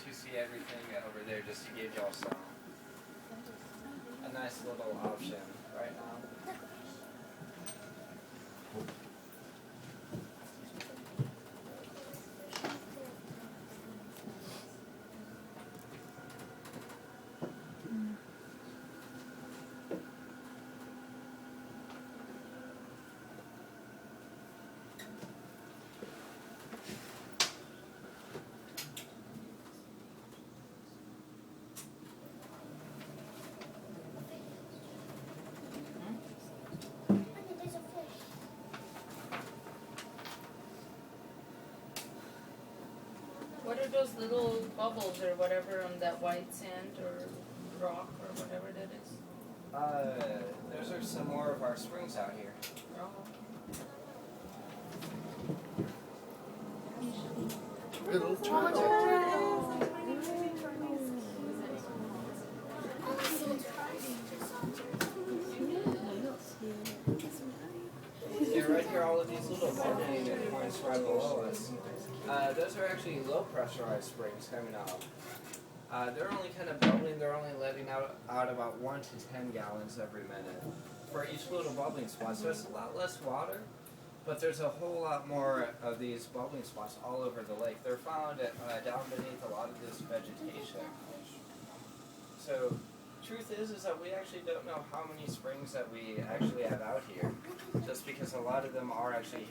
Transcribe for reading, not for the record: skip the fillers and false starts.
to see everything over there just to give y'all a nice little option right now. What are those little bubbles or whatever on that white sand or rock or whatever that is? Those are some more of our springs out here. Oh. Little turtle. Yeah, right here, all of these little bubbling points right below us. Those are actually low pressurized springs coming out. They're only kind of bubbling, they're only letting out about 1 to 10 gallons every minute for each little bubbling spot. So it's a lot less water, but there's a whole lot more of these bubbling spots all over the lake. They're found down beneath a lot of this vegetation. So truth is that we actually don't know how many springs that we actually have out here, just because a lot of them are actually